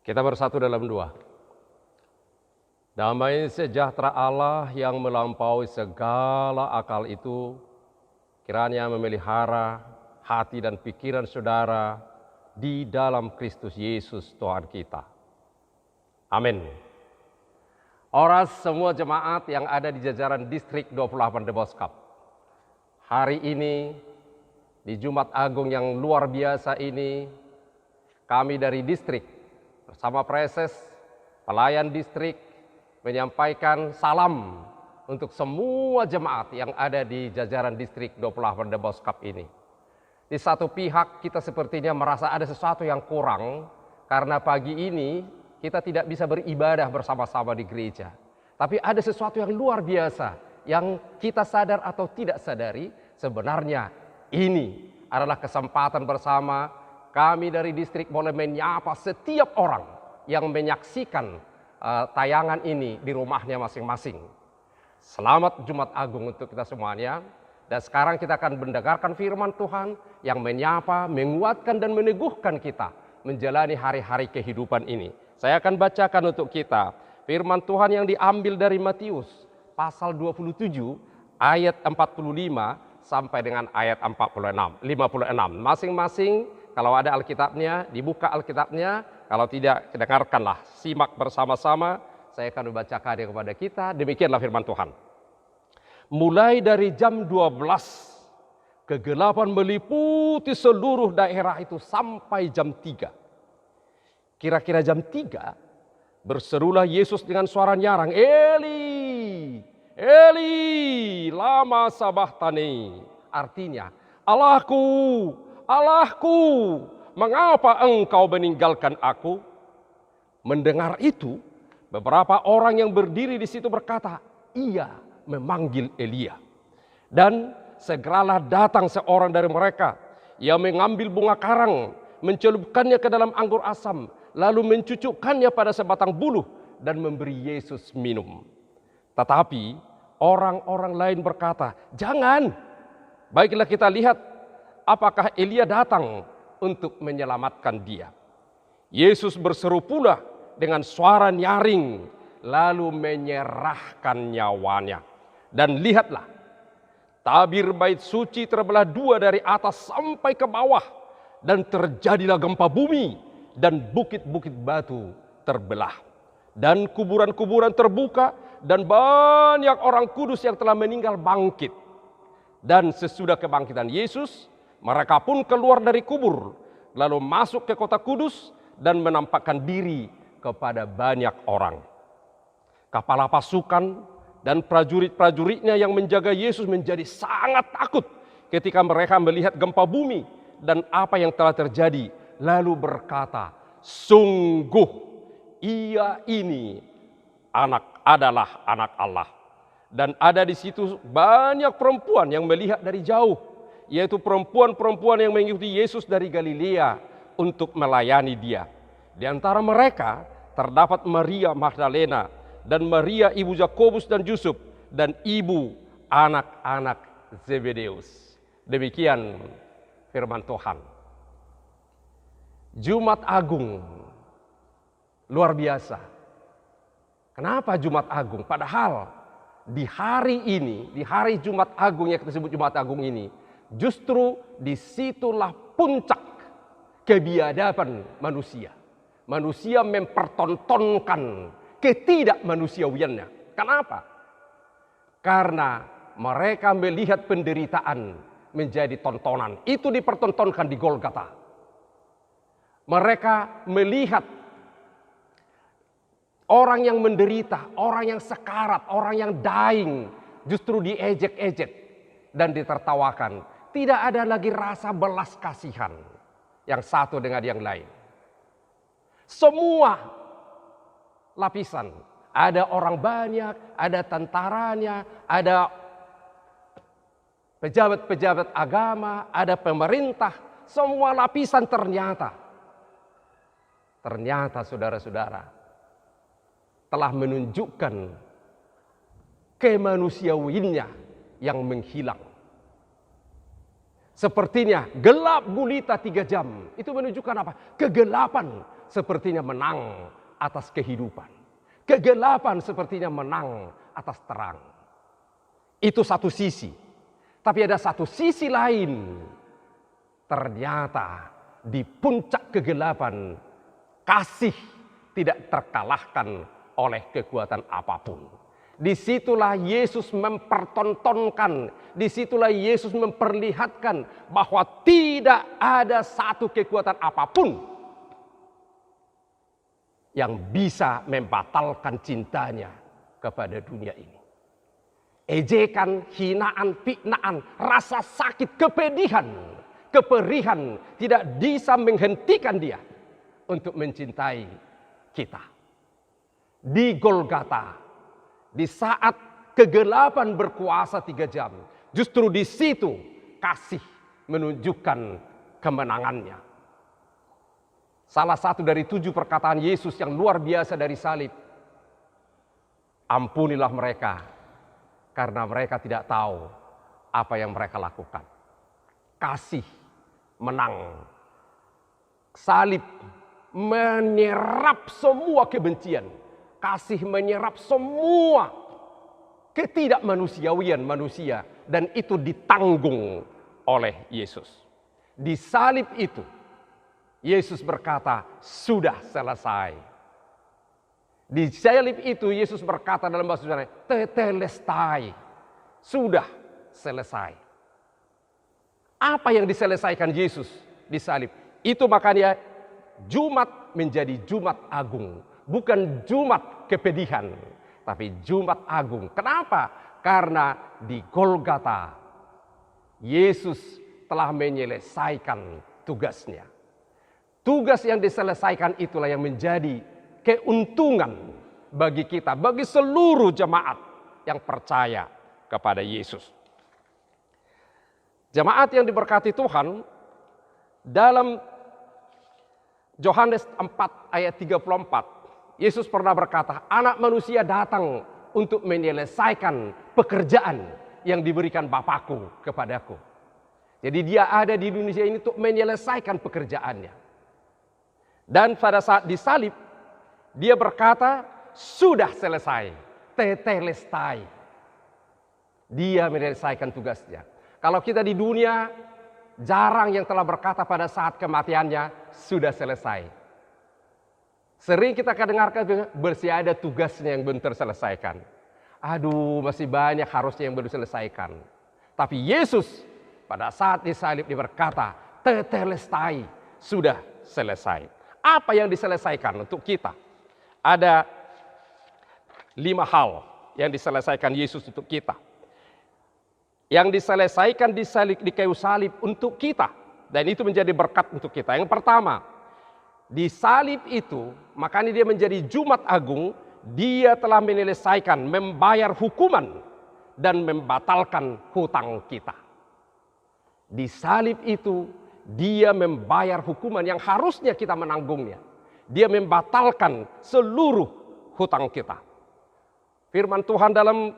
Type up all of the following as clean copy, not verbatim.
Kita bersatu dalam doa. Damai sejahtera Allah yang melampaui segala akal itu, kiranya memelihara hati dan pikiran saudara di dalam Kristus Yesus Tuhan kita. Amin. Oras semua jemaat yang ada di jajaran distrik 28 The Boskap. Hari ini, di Jumat Agung yang luar biasa ini, kami dari distrik bersama Preses, pelayan distrik, menyampaikan salam untuk semua jemaat yang ada di jajaran distrik 28 The Boskap ini. Di satu pihak kita sepertinya merasa ada sesuatu yang kurang karena pagi ini kita tidak bisa beribadah bersama-sama di gereja. Tapi ada sesuatu yang luar biasa yang kita sadar atau tidak sadari, sebenarnya ini adalah kesempatan bersama kami dari distrik boleh menyapa setiap orang yang menyaksikan tayangan ini di rumahnya masing-masing. Selamat Jumat Agung untuk kita semuanya. Dan sekarang kita akan mendengarkan firman Tuhan yang menyapa, menguatkan dan meneguhkan kita menjalani hari-hari kehidupan ini. Saya akan bacakan untuk kita firman Tuhan yang diambil dari Matius pasal 27 ayat 45 sampai dengan ayat 56. Masing-masing kalau ada Alkitabnya, dibuka Alkitabnya. Kalau tidak, dengarkanlah, simak bersama-sama. Saya akan membacakan kepada kita. Demikianlah firman Tuhan. Mulai dari jam 12, kegelapan meliputi seluruh daerah itu sampai jam 3. Kira-kira jam 3, berserulah Yesus dengan suara nyaring, Eli, Eli, lama sabachthani. Artinya, Allahku, Allahku, mengapa engkau meninggalkan aku? Mendengar itu, beberapa orang yang berdiri di situ berkata, ia memanggil Elia. Dan segeralah datang seorang dari mereka yang mengambil bunga karang, mencelupkannya ke dalam anggur asam, lalu mencucukkannya pada sebatang buluh dan memberi Yesus minum. Tetapi orang-orang lain berkata, jangan, baiklah kita lihat apakah Elia datang untuk menyelamatkan dia. Yesus berseru pula dengan suara nyaring, lalu menyerahkan nyawanya. Dan lihatlah, tabir bait suci terbelah dua dari atas sampai ke bawah, dan terjadilah gempa bumi, dan bukit-bukit batu terbelah, dan kuburan-kuburan terbuka, dan banyak orang kudus yang telah meninggal bangkit. Dan sesudah kebangkitan Yesus, mereka pun keluar dari kubur, lalu masuk ke kota kudus dan menampakkan diri kepada banyak orang. Kepala pasukan dan prajurit-prajuritnya yang menjaga Yesus menjadi sangat takut ketika mereka melihat gempa bumi dan apa yang telah terjadi. Lalu berkata, sungguh ia ini adalah anak Allah. Dan ada di situ banyak perempuan yang melihat dari jauh, yaitu perempuan-perempuan yang mengikuti Yesus dari Galilea untuk melayani dia. Di antara mereka terdapat Maria Magdalena dan Maria ibu Yakobus dan Yusuf dan ibu anak-anak Zebedeus. Demikian firman Tuhan. Jumat Agung luar biasa. Kenapa Jumat Agung? Padahal di hari ini, di hari Jumat Agung yang kita sebut Jumat Agung ini, justru disitulah puncak kebiadaban manusia. Manusia mempertontonkan ketidakmanusiawiannya. Kenapa? Karena mereka melihat penderitaan menjadi tontonan. Itu dipertontonkan di Golgota. Mereka melihat orang yang menderita, orang yang sekarat, orang yang dying, justru diejek-ejek dan ditertawakan. Tidak ada lagi rasa belas kasihan yang satu dengan yang lain. Semua lapisan, ada orang banyak, ada tentaranya, ada pejabat-pejabat agama, ada pemerintah, semua lapisan ternyata saudara-saudara telah menunjukkan kemanusiawiannya yang menghilang. Sepertinya gelap gulita 3 jam. Itu menunjukkan apa? Kegelapan sepertinya menang atas kehidupan. Kegelapan sepertinya menang atas terang. Itu satu sisi. Tapi ada satu sisi lain. Ternyata di puncak kegelapan, kasih tidak terkalahkan oleh kekuatan apapun. Disitulah Yesus mempertontonkan, disitulah Yesus memperlihatkan bahwa tidak ada satu kekuatan apapun yang bisa membatalkan cintanya kepada dunia ini. Ejekan, hinaan, piknaan, rasa sakit, kepedihan, keperihan tidak bisa menghentikan dia untuk mencintai kita. Di Golgota, di saat kegelapan berkuasa 3 jam, justru di situ kasih menunjukkan kemenangannya. Salah satu dari 7 perkataan Yesus yang luar biasa dari salib. Ampunilah mereka, karena mereka tidak tahu apa yang mereka lakukan. Kasih menang. Salib menyerap semua kebencian. Kasih menyerap semua ketidakmanusiawian manusia. Dan itu ditanggung oleh Yesus. Di salib itu, Yesus berkata, sudah selesai. Di salib itu, Yesus berkata dalam bahasa Yunani, tetelestai. Sudah selesai. Apa yang diselesaikan Yesus di salib? Itu makanya Jumat menjadi Jumat Agung. Bukan Jumat kepedihan, tapi Jumat Agung. Kenapa? Karena di Golgota, Yesus telah menyelesaikan tugasnya. Tugas yang diselesaikan itulah yang menjadi keuntungan bagi kita, bagi seluruh jemaat yang percaya kepada Yesus. Jemaat yang diberkati Tuhan, dalam Yohanes 4 ayat 34, Yesus pernah berkata, anak manusia datang untuk menyelesaikan pekerjaan yang diberikan Bapakku kepadaku. Jadi dia ada di dunia ini untuk menyelesaikan pekerjaannya. Dan pada saat disalib, dia berkata, sudah selesai, tetelestai. Dia menyelesaikan tugasnya. Kalau kita di dunia, jarang yang telah berkata pada saat kematiannya, sudah selesai. Sering kita dengarkan masih ada tugasnya yang belum terselesaikan. Aduh, masih banyak harusnya yang belum diselesaikan. Tapi Yesus pada saat disalib dia berkata, tetelestai, sudah selesai. Apa yang diselesaikan untuk kita? Ada 5 hal yang diselesaikan Yesus untuk kita. Yang diselesaikan di kayu salib untuk kita. Dan itu menjadi berkat untuk kita. Yang pertama, di salib itu, makanya dia menjadi Jumat Agung, dia telah menyelesaikan, membayar hukuman, dan membatalkan hutang kita. Di salib itu, dia membayar hukuman yang harusnya kita menanggungnya. Dia membatalkan seluruh hutang kita. Firman Tuhan dalam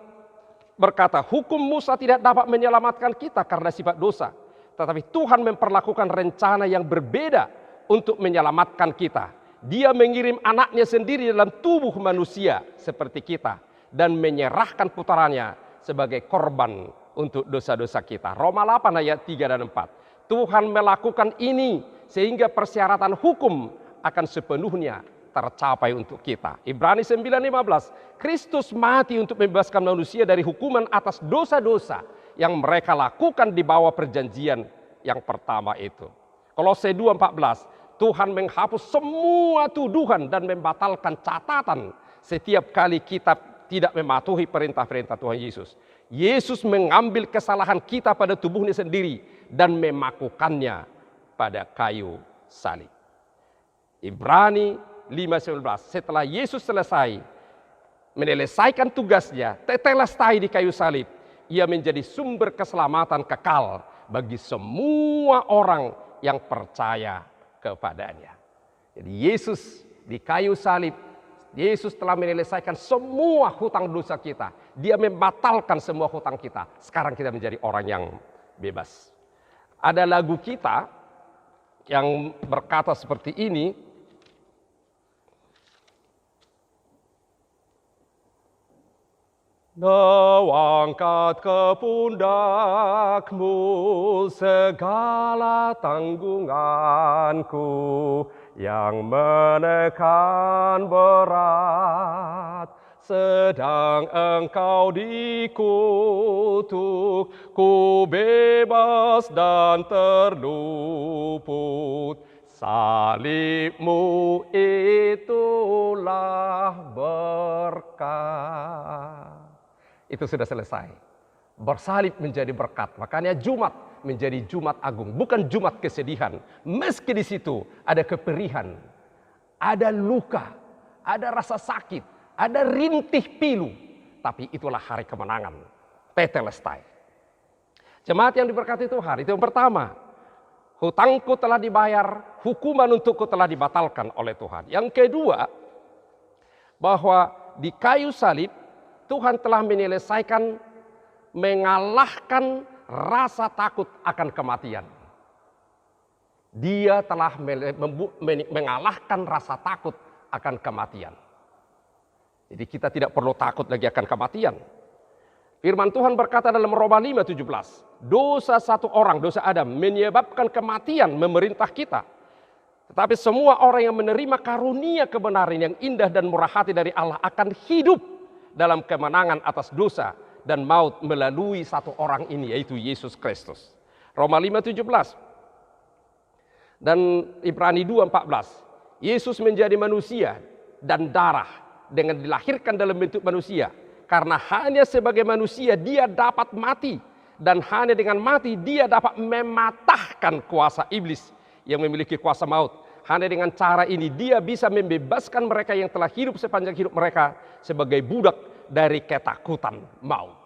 berkata, hukum Musa tidak dapat menyelamatkan kita karena sifat dosa. Tetapi Tuhan memperlakukan rencana yang berbeda untuk menyelamatkan kita. Dia mengirim anaknya sendiri dalam tubuh manusia seperti kita. Dan menyerahkan putranya sebagai korban untuk dosa-dosa kita. Roma 8 ayat 3 dan 4. Tuhan melakukan ini sehingga persyaratan hukum akan sepenuhnya tercapai untuk kita. Ibrani 9:15. Kristus mati untuk membebaskan manusia dari hukuman atas dosa-dosa yang mereka lakukan di bawah perjanjian yang pertama itu. Kolose 2:14. Tuhan menghapus semua tuduhan dan membatalkan catatan setiap kali kita tidak mematuhi perintah-perintah Tuhan Yesus. Yesus mengambil kesalahan kita pada tubuhnya sendiri dan memakukannya pada kayu salib. Ibrani 5:19. Setelah Yesus selesai menyelesaikan tugasnya, tetelestai di kayu salib, ia menjadi sumber keselamatan kekal bagi semua orang yang percaya kepadanya. Jadi Yesus di kayu salib, Yesus telah menyelesaikan semua hutang dosa kita. Dia membatalkan semua hutang kita. Sekarang kita menjadi orang yang bebas. Ada lagu kita yang berkata seperti ini, Kau angkat ke pundakmu segala tanggunganku yang menekan berat, sedang engkau dikutuk, ku bebas dan terluput. Salibmu itulah berkat. Itu sudah selesai. Bersalib menjadi berkat. Makanya Jumat menjadi Jumat Agung, bukan Jumat kesedihan. Meski di situ ada keperihan, ada luka, ada rasa sakit, ada rintih pilu, tapi itulah hari kemenangan. Tetelestai. Jemaat yang diberkati Tuhan, itu yang pertama. Hutangku telah dibayar, hukuman untukku telah dibatalkan oleh Tuhan. Yang kedua, bahwa di kayu salib Tuhan telah menyelesaikan, mengalahkan rasa takut akan kematian. Dia telah mengalahkan rasa takut akan kematian. Jadi kita tidak perlu takut lagi akan kematian. Firman Tuhan berkata dalam Roma 5:17, dosa satu orang, dosa Adam, menyebabkan kematian memerintah kita. Tetapi semua orang yang menerima karunia kebenaran yang indah dan murah hati dari Allah akan hidup dalam kemenangan atas dosa dan maut melalui satu orang ini, yaitu Yesus Kristus. Roma 5:17 dan Ibrani 2:14. Yesus menjadi manusia dan darah dengan dilahirkan dalam bentuk manusia. Karena hanya sebagai manusia dia dapat mati, dan hanya dengan mati dia dapat mematahkan kuasa iblis yang memiliki kuasa maut. Hanya dengan cara ini dia bisa membebaskan mereka yang telah hidup sepanjang hidup mereka sebagai budak dari ketakutan maut.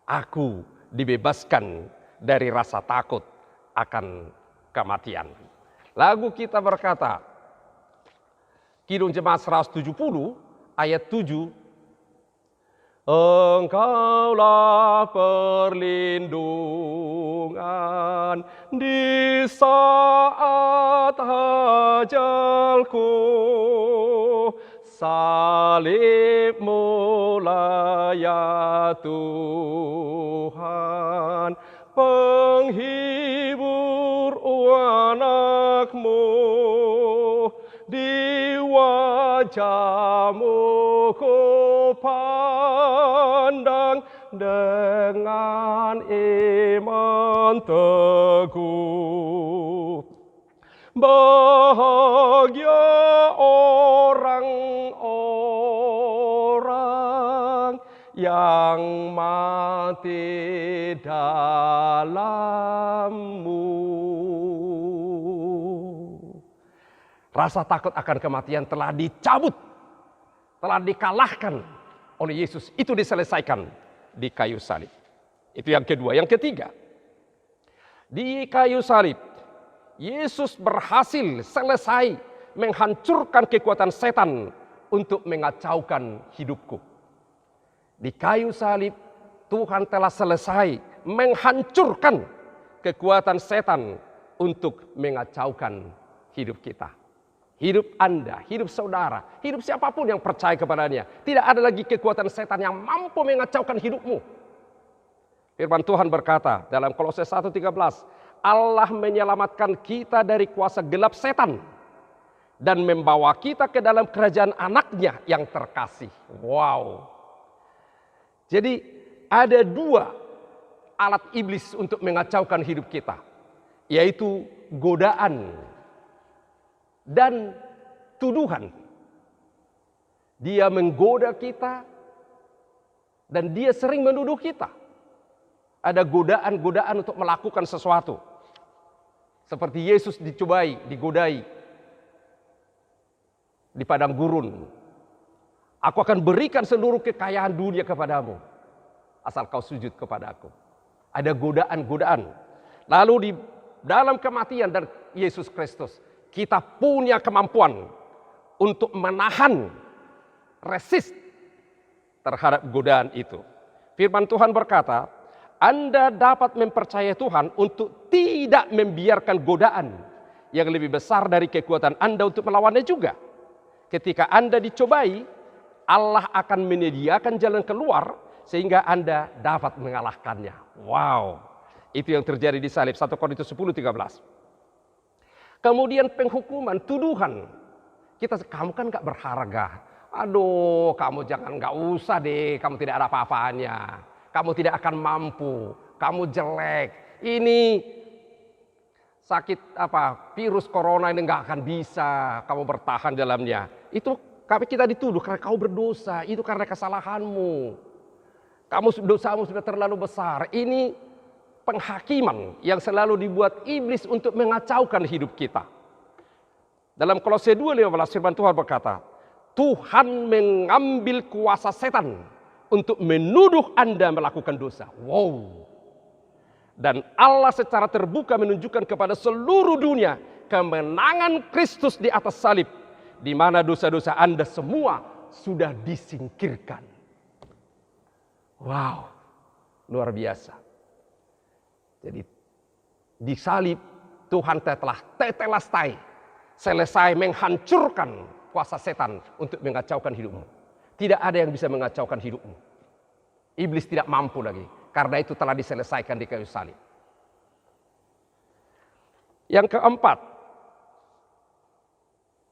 Aku dibebaskan dari rasa takut akan kematian. Lagu kita berkata, Kidung Jemaat 170 ayat 7, Engkaulah perlindungan di saat ajalku, salibmu lah ya Tuhan, penghibur anakmu, di wajahmu ku pandang dengan iman teguh. Bahagia orang-orang yang mati dalam-Mu. Rasa takut akan kematian telah dicabut, telah dikalahkan oleh Yesus. Itu diselesaikan di kayu salib. Itu yang kedua. Yang ketiga, di kayu salib Yesus berhasil selesai menghancurkan kekuatan setan untuk mengacaukan hidupku. Di kayu salib Tuhan telah selesai menghancurkan kekuatan setan untuk mengacaukan hidup kita. Hidup Anda, hidup saudara, hidup siapapun yang percaya kepadanya. Tidak ada lagi kekuatan setan yang mampu mengacaukan hidupmu. Firman Tuhan berkata dalam Kolose 1:13, Allah menyelamatkan kita dari kuasa gelap setan dan membawa kita ke dalam kerajaan anaknya yang terkasih. Wow. Jadi ada dua alat iblis untuk mengacaukan hidup kita, yaitu godaan dan tuduhan. Dia menggoda kita dan dia sering menuduh kita. Ada godaan-godaan untuk melakukan sesuatu. Seperti Yesus digodai di padang gurun. Aku akan berikan seluruh kekayaan dunia kepadamu, asal kau sujud kepadaku. Ada godaan-godaan. Lalu di dalam kematian dan Yesus Kristus, kita punya kemampuan untuk menahan, resist terhadap godaan itu. Firman Tuhan berkata, Anda dapat mempercayai Tuhan untuk tidak membiarkan godaan yang lebih besar dari kekuatan Anda untuk melawannya juga. Ketika Anda dicobai, Allah akan menyediakan jalan keluar sehingga Anda dapat mengalahkannya. Wow, itu yang terjadi di salib. 1 Korintus 10:13. Kemudian penghukuman, tuduhan. Kamu kan gak berharga. Aduh, kamu gak usah deh, kamu tidak ada apa-apanya. Kamu tidak akan mampu, kamu jelek. Ini sakit virus corona ini gak akan bisa kamu bertahan dalamnya. Itu kita dituduh karena kau berdosa, itu karena kesalahanmu. Dosamu sudah terlalu besar. Ini penghakiman yang selalu dibuat iblis untuk mengacaukan hidup kita. Dalam Kolose 2:15 firman Tuhan berkata, Tuhan mengambil kuasa setan untuk menuduh Anda melakukan dosa. Wow. Dan Allah secara terbuka menunjukkan kepada seluruh dunia kemenangan Kristus di atas salib, di mana dosa-dosa Anda semua sudah disingkirkan. Wow, luar biasa. Jadi di salib Tuhan telah tetelestai, selesai menghancurkan kuasa setan untuk mengacaukan hidupmu. Tidak ada yang bisa mengacaukan hidupmu. Iblis tidak mampu lagi. Karena itu telah diselesaikan di kayu salib. Yang keempat,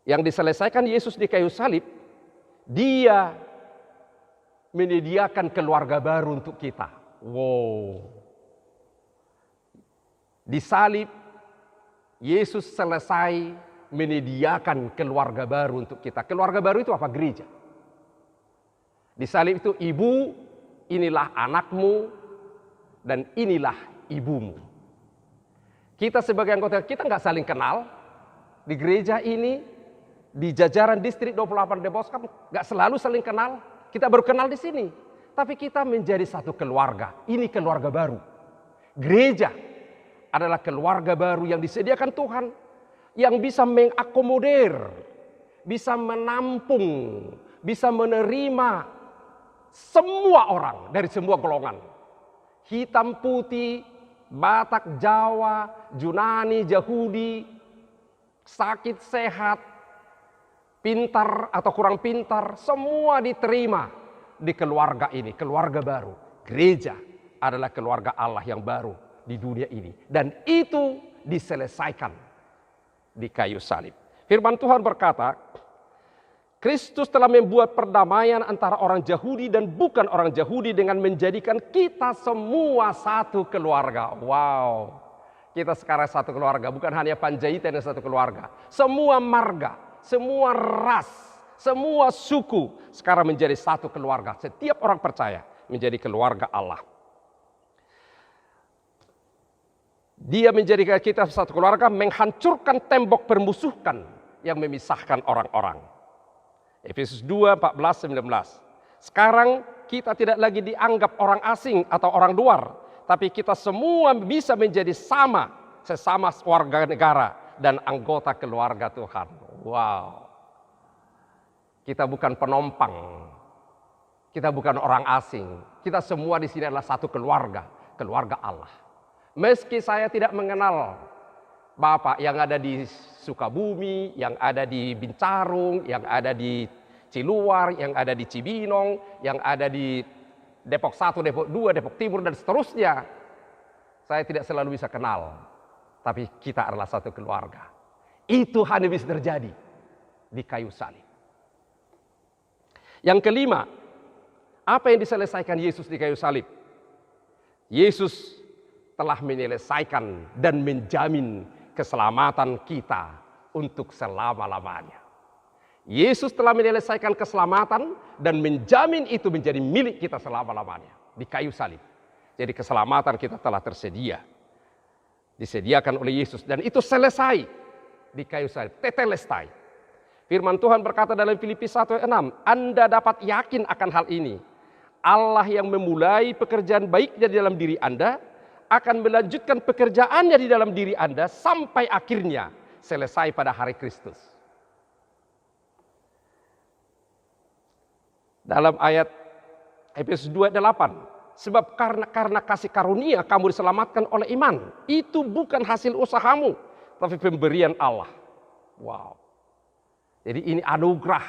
yang diselesaikan Yesus di kayu salib, Dia menyediakan keluarga baru untuk kita. Wow. Di salib, Yesus selesai menyediakan keluarga baru untuk kita. Keluarga baru itu apa? Gereja. Di salib itu ibu, inilah anakmu, dan inilah ibumu. Kita sebagai anggota, kita nggak saling kenal. Di gereja ini, di jajaran distrik 28 Depok, nggak selalu saling kenal. Kita baru kenal di sini. Tapi kita menjadi satu keluarga. Ini keluarga baru. Gereja adalah keluarga baru yang disediakan Tuhan. Yang bisa mengakomodir, bisa menampung, bisa menerima semua orang dari semua golongan. Hitam putih, Batak, Jawa, Yunani, Yahudi, sakit sehat, pintar atau kurang pintar, semua diterima di keluarga ini, keluarga baru. Gereja adalah keluarga Allah yang baru di dunia ini. Dan itu diselesaikan di kayu salib. Firman Tuhan berkata, Kristus telah membuat perdamaian antara orang Yahudi dan bukan orang Yahudi dengan menjadikan kita semua satu keluarga. Wow. Kita sekarang satu keluarga, bukan hanya Panjaitan yang satu keluarga. Semua marga, semua ras, semua suku sekarang menjadi satu keluarga. Setiap orang percaya menjadi keluarga Allah. Dia menjadikan kita satu keluarga, menghancurkan tembok permusuhan yang memisahkan orang-orang. Efesus 2:14-19. Sekarang kita tidak lagi dianggap orang asing atau orang luar, tapi kita semua bisa menjadi sesama warga negara dan anggota keluarga Tuhan. Wow. Kita bukan penompang. Kita bukan orang asing. Kita semua di sini adalah satu keluarga, keluarga Allah. Meski saya tidak mengenal Bapak yang ada di Sukabumi, yang ada di Bincarung, yang ada di Ciluar, yang ada di Cibinong, yang ada di Depok 1, Depok 2, Depok Timur, dan seterusnya. Saya tidak selalu bisa kenal, tapi kita adalah satu keluarga. Itu hanya bisa terjadi di kayu salib. Yang kelima, apa yang diselesaikan Yesus di kayu salib? Yesus telah menyelesaikan dan menjamin keselamatan kita untuk selama-lamanya. Yesus telah menyelesaikan keselamatan dan menjamin itu menjadi milik kita selama-lamanya di kayu salib. Jadi keselamatan kita telah tersedia. Disediakan oleh Yesus dan itu selesai di kayu salib. Tetelestai. Firman Tuhan berkata dalam Filipi 1:6, Anda dapat yakin akan hal ini. Allah yang memulai pekerjaan baiknya di dalam diri Anda akan melanjutkan pekerjaannya di dalam diri Anda sampai akhirnya selesai pada hari Kristus. Dalam ayat Efesus 2:8, Sebab karena kasih karunia kamu diselamatkan oleh iman. Itu bukan hasil usahamu, tapi pemberian Allah. Wow. Jadi ini anugerah,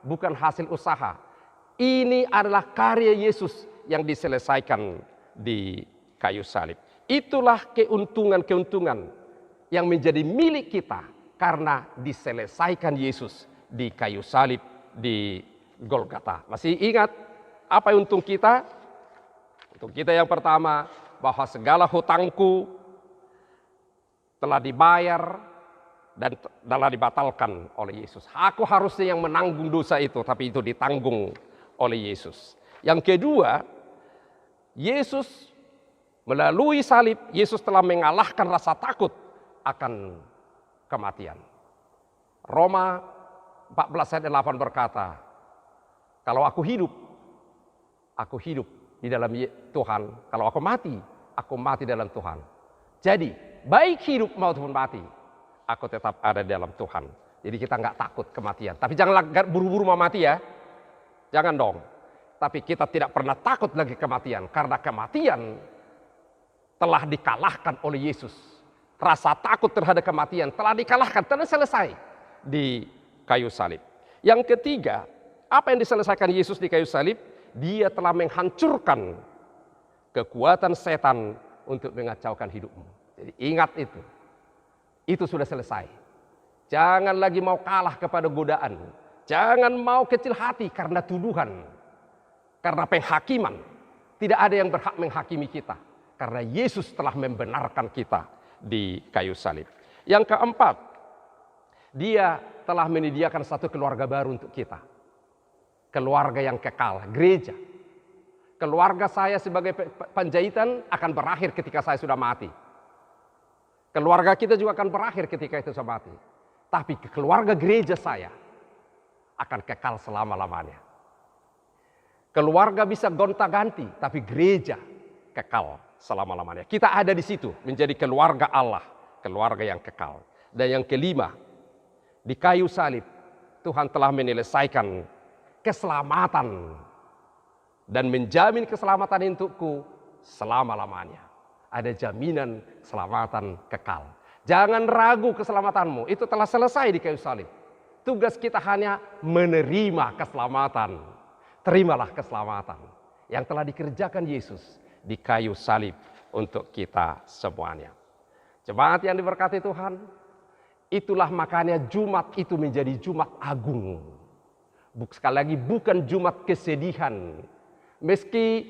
bukan hasil usaha. Ini adalah karya Yesus yang diselesaikan di kayu salib. Itulah keuntungan-keuntungan yang menjadi milik kita karena diselesaikan Yesus di kayu salib di Golgota. Masih ingat apa untung kita? Untuk kita yang pertama, bahwa segala hutangku telah dibayar dan telah dibatalkan oleh Yesus. Aku harusnya yang menanggung dosa itu, tapi itu ditanggung oleh Yesus. Yang kedua, Yesus melalui salib, Yesus telah mengalahkan rasa takut akan kematian. Roma 14 ayat 8 berkata, kalau aku hidup di dalam Tuhan. Kalau aku mati dalam Tuhan. Jadi, baik hidup maupun mati, aku tetap ada dalam Tuhan. Jadi kita nggak takut kematian. Tapi janganlah buru-buru mau mati ya. Jangan dong. Tapi kita tidak pernah takut lagi kematian. Karena kematian telah dikalahkan oleh Yesus. Rasa takut terhadap kematian telah dikalahkan, telah selesai di kayu salib. Yang ketiga, apa yang diselesaikan Yesus di kayu salib? Dia telah menghancurkan kekuatan setan untuk mengacaukan hidupmu. Jadi ingat itu. Itu sudah selesai. Jangan lagi mau kalah kepada godaan. Jangan mau kecil hati karena tuduhan. Karena penghakiman. Tidak ada yang berhak menghakimi kita. Karena Yesus telah membenarkan kita di kayu salib. Yang keempat, dia telah menyediakan satu keluarga baru untuk kita. Keluarga yang kekal, gereja. Keluarga saya sebagai Panjaitan akan berakhir ketika saya sudah mati. Keluarga kita juga akan berakhir ketika itu sudah mati. Tapi keluarga gereja saya akan kekal selama-lamanya. Keluarga bisa gonta-ganti, tapi gereja kekal selama-lamanya. Kita ada di situ menjadi keluarga Allah, keluarga yang kekal. Dan yang kelima, di kayu salib Tuhan telah menyelesaikan keselamatan dan menjamin keselamatan untukku selama-lamanya. Ada jaminan keselamatan kekal. Jangan ragu keselamatanmu, itu telah selesai di kayu salib. Tugas kita hanya menerima keselamatan. Terimalah keselamatan yang telah dikerjakan Yesus di kayu salib untuk kita semuanya. Jemaat yang diberkati Tuhan, itulah makanya Jumat itu menjadi Jumat Agung. Sekali lagi bukan Jumat kesedihan. Meski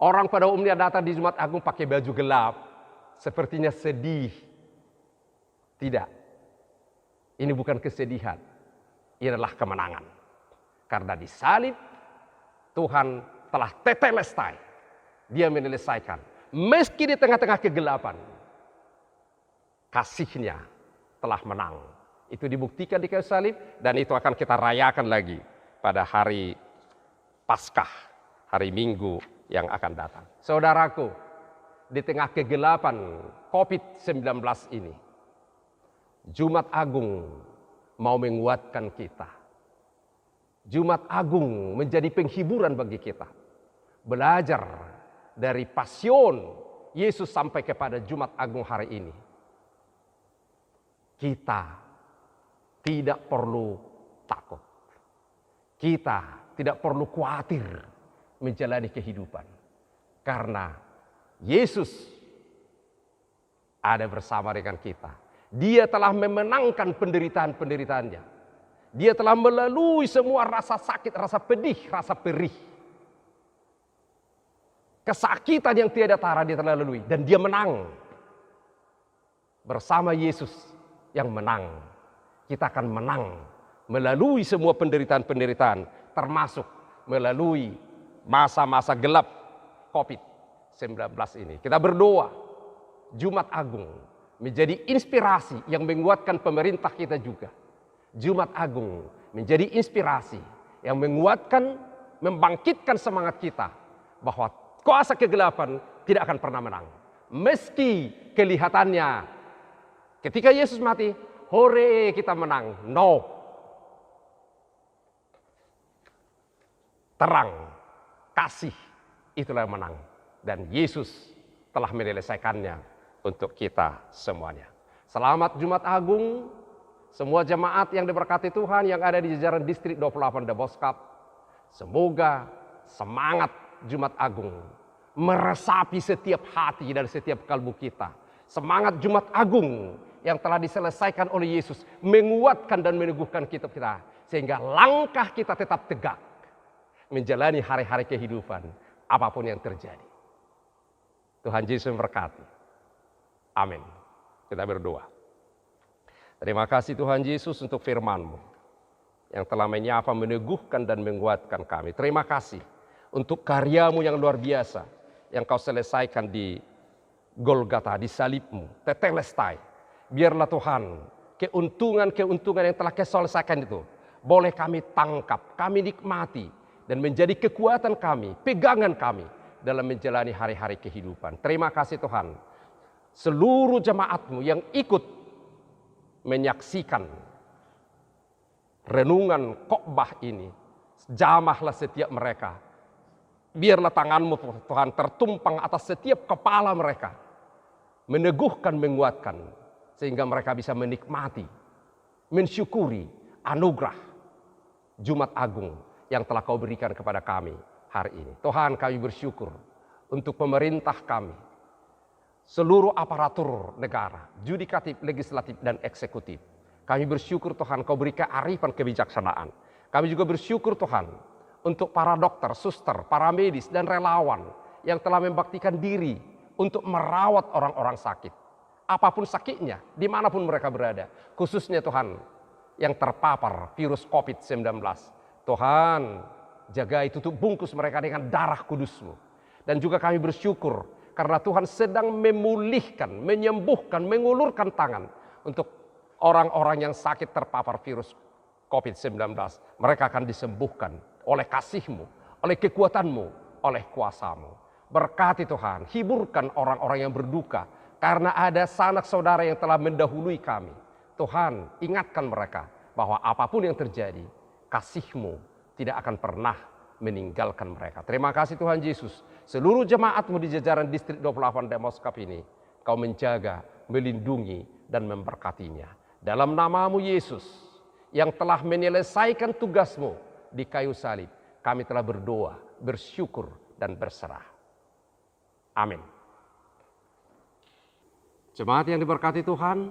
orang pada umumnya datang di Jumat Agung pakai baju gelap, sepertinya sedih. Tidak. Ini bukan kesedihan. Ini adalah kemenangan. Karena di salib Tuhan telah tetelestai. Dia menyelesaikan. Meski di tengah-tengah kegelapan, kasih-Nya telah menang. Itu dibuktikan di kayu salib dan itu akan kita rayakan lagi pada hari Paskah, hari Minggu yang akan datang. Saudaraku, di tengah kegelapan COVID-19 ini, Jumat Agung mau menguatkan kita. Jumat Agung menjadi penghiburan bagi kita. Belajar dari pasion Yesus sampai kepada Jumat Agung hari ini. Kita tidak perlu takut. Kita tidak perlu khawatir menjalani kehidupan. Karena Yesus ada bersama dengan kita. Dia telah memenangkan penderitaan-penderitaannya. Dia telah melalui semua rasa sakit, rasa pedih, rasa perih. Kesakitan yang tiada tara dia telah lalui. Dan dia menang. Bersama Yesus yang menang. Kita akan menang melalui semua penderitaan-penderitaan, termasuk melalui masa-masa gelap COVID-19 ini. Kita berdoa, Jumat Agung menjadi inspirasi yang menguatkan pemerintah kita juga. Jumat Agung menjadi inspirasi yang menguatkan, membangkitkan semangat kita bahwa kuasa kegelapan tidak akan pernah menang. Meski kelihatannya ketika Yesus mati, hore kita menang. No. Terang, kasih, itulah yang menang. Dan Yesus telah menyelesaikannya untuk kita semuanya. Selamat Jumat Agung, semua jemaat yang diberkati Tuhan yang ada di jajaran distrik 28 Deboskap. Semoga semangat Jumat Agung meresapi setiap hati dan setiap kalbu kita. Semangat Jumat Agung yang telah diselesaikan oleh Yesus menguatkan dan meneguhkan kita, sehingga langkah kita tetap tegak menjalani hari-hari kehidupan apapun yang terjadi. Tuhan Yesus memberkati. Amin. Kita berdoa. Terima kasih Tuhan Yesus untuk firman-Mu yang telah menyapa, meneguhkan dan menguatkan kami. Terima kasih untuk karya-Mu yang luar biasa yang Kau selesaikan di Golgota, di salib-Mu, tetelestai. Biarlah Tuhan, keuntungan-keuntungan yang telah Kau selesaikan itu boleh kami tangkap, kami nikmati, dan menjadi kekuatan kami, pegangan kami dalam menjalani hari-hari kehidupan. Terima kasih Tuhan. Seluruh jemaat-Mu yang ikut menyaksikan renungan khotbah ini, jamahlah setiap mereka. Biarlah tangan-Mu Tuhan tertumpang atas setiap kepala mereka, meneguhkan, menguatkan, sehingga mereka bisa menikmati, mensyukuri anugerah Jumat Agung yang telah Kau berikan kepada kami hari ini. Tuhan, kami bersyukur untuk pemerintah kami, seluruh aparatur negara, yudikatif, legislatif, dan eksekutif. Kami bersyukur Tuhan Kau beri kearifan kebijaksanaan. Kami juga bersyukur Tuhan untuk para dokter, suster, para medis, dan relawan yang telah membaktikan diri untuk merawat orang-orang sakit. Apapun sakitnya, dimanapun mereka berada. Khususnya Tuhan yang terpapar virus COVID-19. Tuhan, jagai tutup bungkus mereka dengan darah kudus-Mu. Dan juga kami bersyukur karena Tuhan sedang memulihkan, menyembuhkan, mengulurkan tangan untuk orang-orang yang sakit terpapar virus COVID-19. Mereka akan disembuhkan oleh kasih-Mu, oleh kekuatan-Mu, oleh kuasa-Mu. Berkati Tuhan, hiburkan orang-orang yang berduka karena ada sanak saudara yang telah mendahului kami. Tuhan, ingatkan mereka bahwa apapun yang terjadi, kasih-Mu tidak akan pernah meninggalkan mereka. Terima kasih Tuhan Yesus. Seluruh jemaat-Mu di jajaran distrik 28 Deboskap ini, Kau menjaga, melindungi, dan memberkatinya. Dalam nama-Mu Yesus, yang telah menyelesaikan tugas-Mu di kayu salib, kami telah berdoa, bersyukur, dan berserah. Amin. Jemaat yang diberkati Tuhan,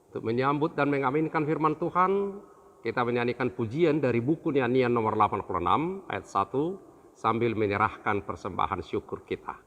untuk menyambut dan mengaminkan firman Tuhan, kita menyanyikan pujian dari buku nyanyian nomor 86 ayat 1 sambil menyerahkan persembahan syukur kita.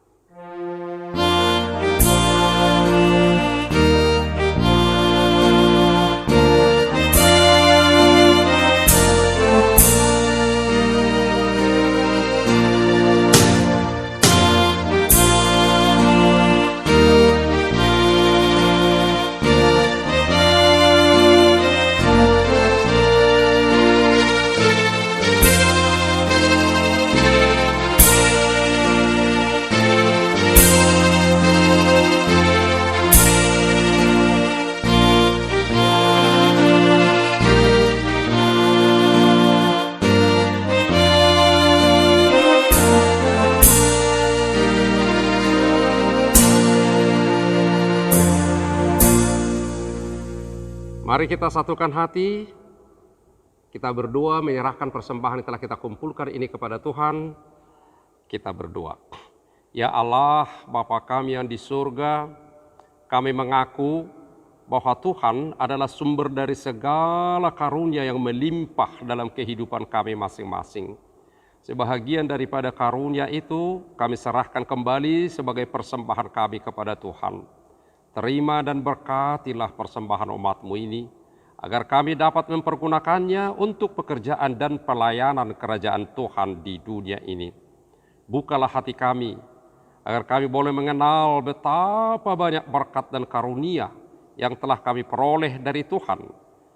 Mari kita satukan hati, kita berdoa menyerahkan persembahan yang telah kita kumpulkan ini kepada Tuhan. Kita berdoa. Ya Allah, Bapa kami yang di surga, kami mengaku bahwa Tuhan adalah sumber dari segala karunia yang melimpah dalam kehidupan kami masing-masing. Sebahagian daripada karunia itu kami serahkan kembali sebagai persembahan kami kepada Tuhan. Terima dan berkatilah persembahan umat-Mu ini, agar kami dapat mempergunakannya untuk pekerjaan dan pelayanan kerajaan Tuhan di dunia ini. Bukalah hati kami, agar kami boleh mengenal betapa banyak berkat dan karunia yang telah kami peroleh dari Tuhan,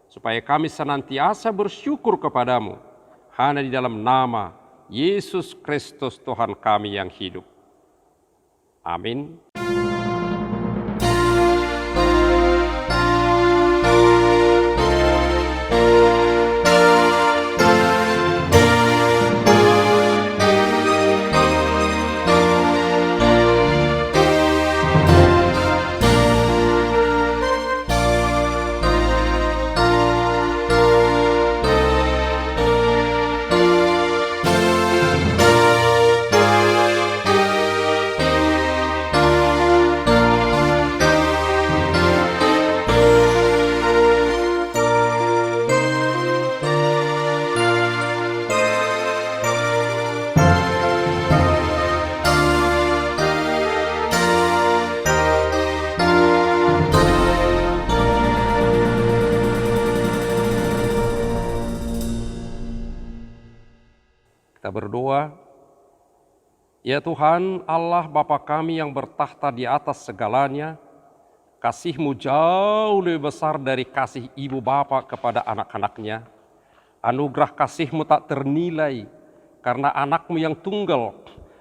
supaya kami senantiasa bersyukur kepadamu, hanya di dalam nama Yesus Kristus Tuhan kami yang hidup. Amin. Kita berdoa. Ya Tuhan, Allah Bapa kami yang bertahta di atas segalanya, kasih-Mu jauh lebih besar dari kasih ibu bapa kepada anak-anaknya. Anugerah kasih-Mu tak ternilai, karena anak-Mu yang tunggal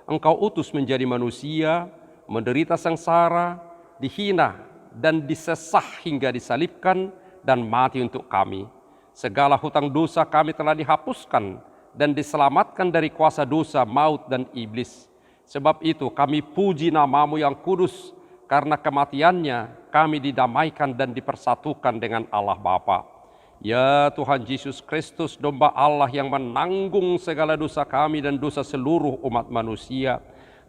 Engkau utus menjadi manusia, menderita sengsara, dihina, dan disesah hingga disalibkan dan mati untuk kami. Segala hutang dosa kami telah dihapuskan dan diselamatkan dari kuasa dosa, maut, dan iblis. Sebab itu kami puji nama-Mu yang kudus, karena kematiannya kami didamaikan dan dipersatukan dengan Allah Bapa. Ya Tuhan Yesus Kristus, domba Allah yang menanggung segala dosa kami dan dosa seluruh umat manusia.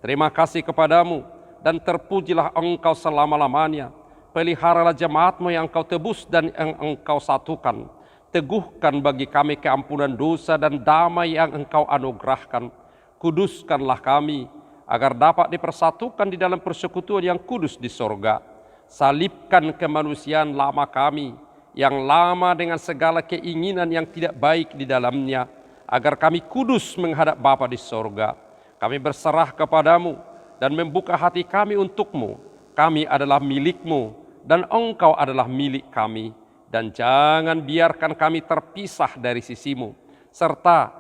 Terima kasih kepadamu dan terpujilah Engkau selama-lamanya. Peliharalah jemaat-Mu yang Engkau tebus dan yang Engkau satukan. Teguhkan bagi kami keampunan dosa dan damai yang Engkau anugerahkan. Kuduskanlah kami agar dapat dipersatukan di dalam persekutuan yang kudus di sorga. Salibkan kemanusiaan lama kami, yang lama dengan segala keinginan yang tidak baik di dalamnya, agar kami kudus menghadap Bapa di sorga. Kami berserah kepadamu dan membuka hati kami untuk-Mu. Kami adalah milik-Mu dan Engkau adalah milik kami. Dan jangan biarkan kami terpisah dari sisi-Mu, serta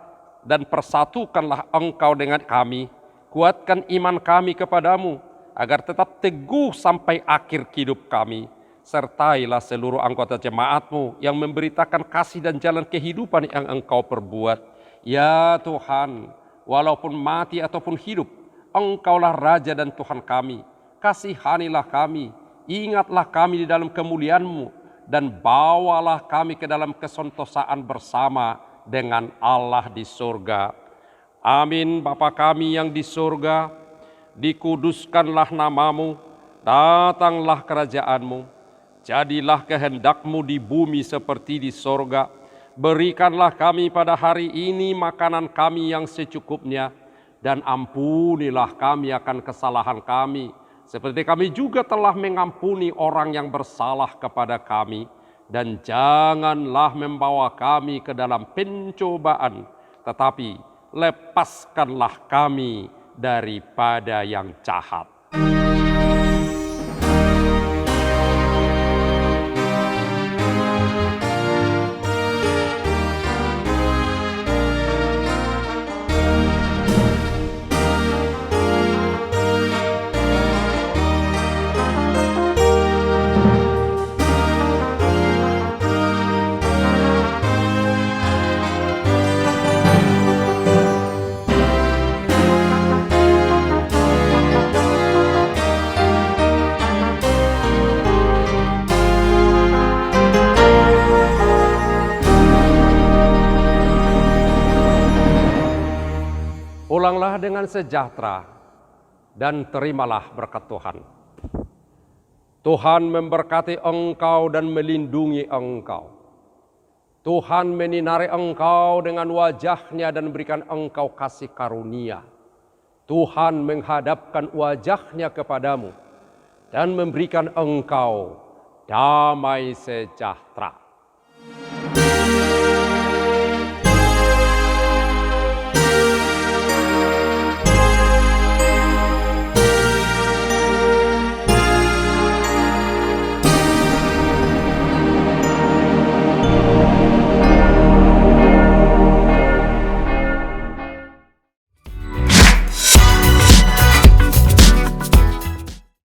dan persatukanlah Engkau dengan kami. Kuatkan iman kami kepadamu, agar tetap teguh sampai akhir hidup kami. Sertailah seluruh anggota jemaat-Mu yang memberitakan kasih dan jalan kehidupan yang Engkau perbuat. Ya Tuhan, walaupun mati ataupun hidup, Engkaulah Raja dan Tuhan kami. Kasihanilah kami, ingatlah kami di dalam kemuliaan-Mu, dan bawalah kami ke dalam kesentosaan bersama dengan Allah di surga. Amin. Bapa kami yang di surga, dikuduskanlah nama-Mu, datanglah kerajaan-Mu. Jadilah kehendak-Mu di bumi seperti di sorga. Berikanlah kami pada hari ini makanan kami yang secukupnya, dan ampunilah kami akan kesalahan kami, seperti kami juga telah mengampuni orang yang bersalah kepada kami. Dan janganlah membawa kami ke dalam pencobaan, tetapi lepaskanlah kami daripada yang jahat. Pulanglah dengan sejahtera dan terimalah berkat Tuhan. Tuhan memberkati engkau dan melindungi engkau. Tuhan menyinari engkau dengan wajah-Nya dan berikan engkau kasih karunia. Tuhan menghadapkan wajah-Nya kepadamu dan memberikan engkau damai sejahtera.